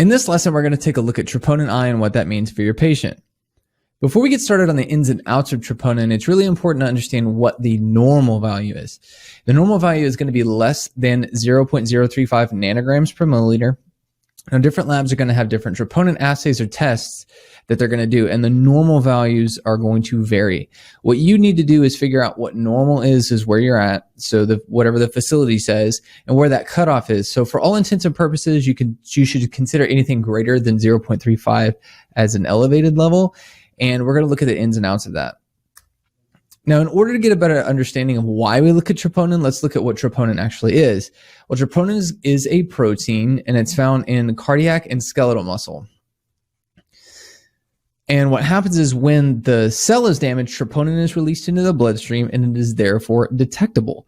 In this lesson, we're going to take a look at troponin I and what that means for your patient. Before we get started on the ins and outs of troponin, it's really important to understand what the normal value is. The normal value is going to be less than 0.035 nanograms per milliliter. Now, different labs are going to have different troponin assays or tests that they're going to do, and the normal values are going to vary. What you need to do is figure out what normal is where you're at, so whatever the facility says, and where that cutoff is. So for all intents and purposes, you should consider anything greater than 0.35 as an elevated level, and we're going to look at the ins and outs of that. Now, in order to get a better understanding of why we look at troponin, let's look at what troponin actually is. Well, troponin is a protein, and it's found in cardiac and skeletal muscle. And what happens is when the cell is damaged, troponin is released into the bloodstream, and it is therefore detectable.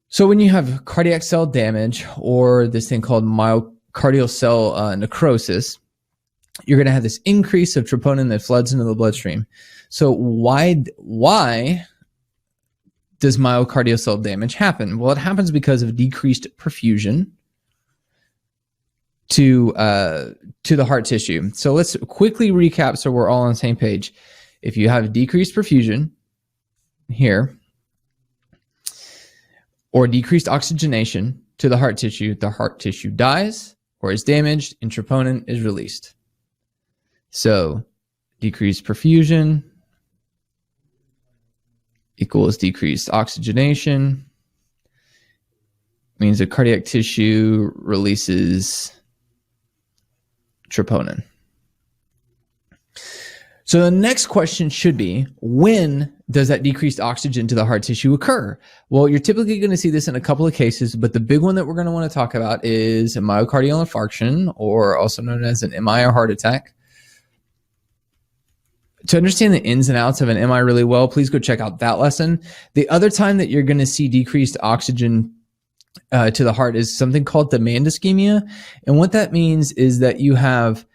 So when you have cardiac cell damage, or this thing called myocardial cell necrosis, you're going to have this increase of troponin that floods into the bloodstream. So why does myocardial cell damage happen? Well, it happens because of decreased perfusion to the heart tissue. So let's quickly recap so we're all on the same page. If you have decreased perfusion here, or decreased oxygenation to the heart tissue dies or is damaged, and troponin is released. So decreased perfusion equals decreased oxygenation, means the cardiac tissue releases troponin. So the next question should be, when does that decreased oxygen to the heart tissue occur? Well, you're typically going to see this in a couple of cases, but the big one that we're going to want to talk about is a myocardial infarction, or also known as an MI or heart attack. To understand the ins and outs of an MI really well, please go check out that lesson. The other time that you're going to see decreased oxygen to the heart is something called demand ischemia. And what that means is that you have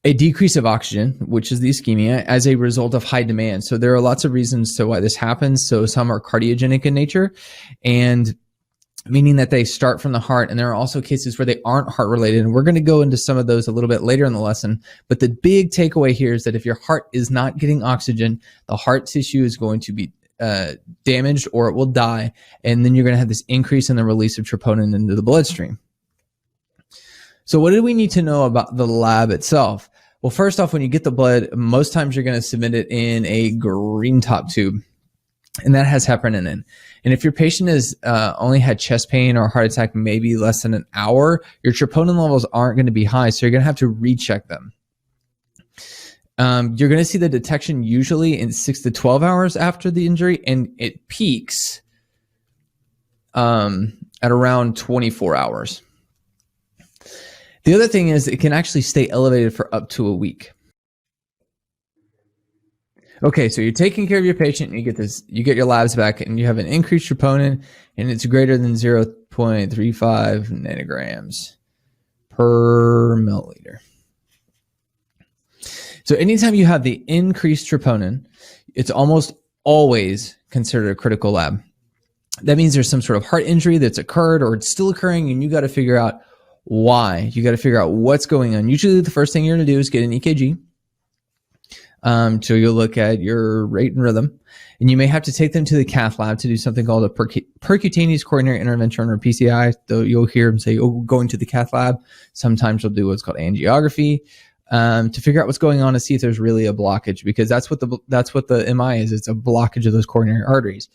a decrease of oxygen, which is the ischemia, as a result of high demand. So there are lots of reasons to why this happens. So some are cardiogenic in nature, and meaning that they start from the heart. And there are also cases where they aren't heart related. And we're going to go into some of those a little bit later in the lesson. But the big takeaway here is that if your heart is not getting oxygen, the heart tissue is going to be damaged, or it will die. And then you're going to have this increase in the release of troponin into the bloodstream. So what do we need to know about the lab itself? Well, first off, when you get the blood, most times you're going to submit it in a green top tube, and that has heparin in it. And if your patient has only had chest pain or heart attack maybe less than an hour, your troponin levels aren't going to be high, so you're going to have to recheck them. You're going to see the detection usually in 6 to 12 hours after the injury, and it peaks at around 24 hours. The other thing is it can actually stay elevated for up to a week. Okay, so you're taking care of your patient, and you get your labs back, and you have an increased troponin, and it's greater than 0.35 nanograms per milliliter. So anytime you have the increased troponin, it's almost always considered a critical lab. That means there's some sort of heart injury that's occurred, or it's still occurring, and you got to figure out why. You got to figure out what's going on. Usually the first thing you're going to do is get an EKG. So you'll look at your rate and rhythm, and you may have to take them to the cath lab to do something called a percutaneous coronary intervention, or PCI. Though you'll hear them say, "Oh, going to the cath lab." Sometimes they'll do what's called angiography to figure out what's going on, to see if there's really a blockage, because that's what the MI is. It's a blockage of those coronary arteries.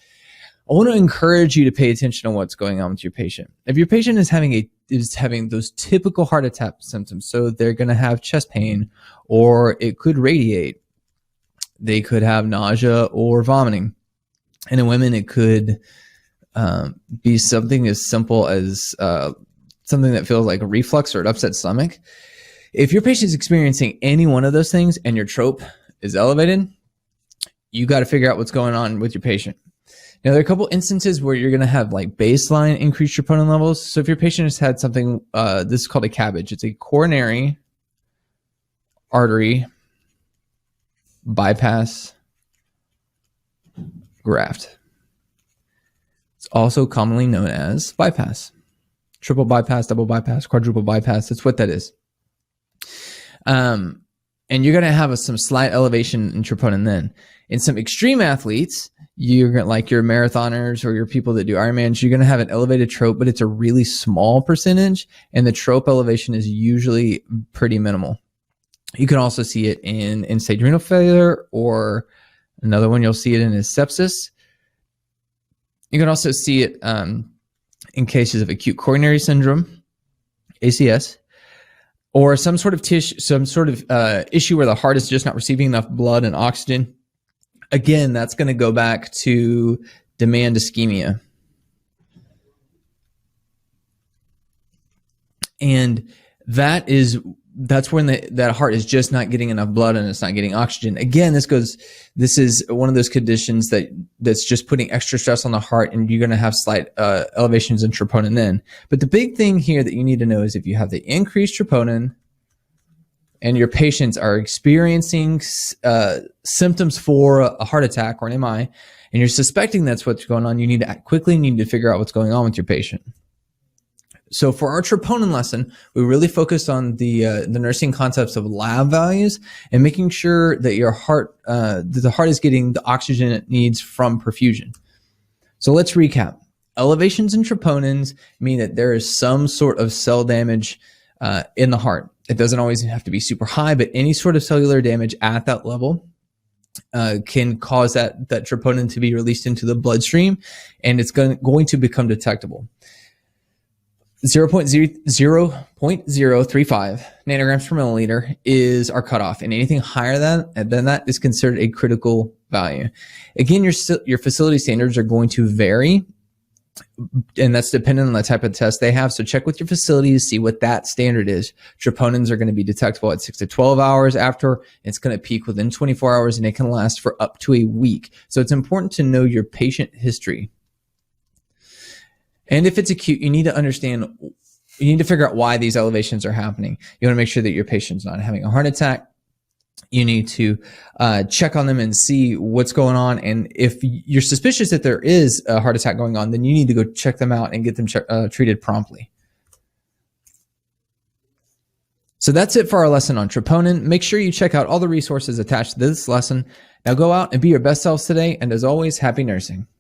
I want to encourage you to pay attention to what's going on with your patient. If your patient is having those typical heart attack symptoms, so they're going to have chest pain, or it could radiate. They could have nausea or vomiting. And in women, it could be something as simple as something that feels like a reflux or an upset stomach. If your patient is experiencing any one of those things and your trope is elevated, you got to figure out what's going on with your patient. Now, there are a couple instances where you're going to have like baseline increased troponin levels. So if your patient has had something, this is called a CABG. It's a coronary artery bypass graft. It's also commonly known as bypass. Triple bypass, double bypass, quadruple bypass. That's what that is. And you're going to have some slight elevation in troponin then. In some extreme athletes, you're gonna, like your marathoners or your people that do Ironmans, you're going to have an elevated trope, but it's a really small percentage, and the trope elevation is usually pretty minimal. You can also see it in end-stage renal failure, or another one you'll see it in is sepsis. You can also see it in cases of acute coronary syndrome, ACS, or some sort of issue where the heart is just not receiving enough blood and oxygen. Again, that's going to go back to demand ischemia. And that's when that heart is just not getting enough blood and it's not getting oxygen. Again, this is one of those conditions that's just putting extra stress on the heart, and you're going to have slight elevations in troponin then. But the big thing here that you need to know is if you have the increased troponin and your patients are experiencing symptoms for a heart attack or an MI, and you're suspecting that's what's going on, you need to act quickly and you need to figure out what's going on with your patient. So for our troponin lesson, we really focused on the nursing concepts of lab values and making sure that the heart is getting the oxygen it needs from perfusion. So let's recap. Elevations in troponins mean that there is some sort of cell damage in the heart. It doesn't always have to be super high, but any sort of cellular damage at that level can cause that troponin to be released into the bloodstream, and it's going to become detectable. 0.035 nanograms per milliliter is our cutoff, and anything higher than that is considered a critical value. Again, your facility standards are going to vary, and that's dependent on the type of test they have. So check with your facilities, see what that standard is. Troponins are going to be detectable at 6 to 12 hours after. It's going to peak within 24 hours, and it can last for up to a week. So it's important to know your patient history. And if it's acute, you need to figure out why these elevations are happening. You want to make sure that your patient's not having a heart attack. You need to check on them and see what's going on. And if you're suspicious that there is a heart attack going on, then you need to go check them out and get them treated promptly. So that's it for our lesson on troponin. Make sure you check out all the resources attached to this lesson. Now go out and be your best selves today. And as always, happy nursing.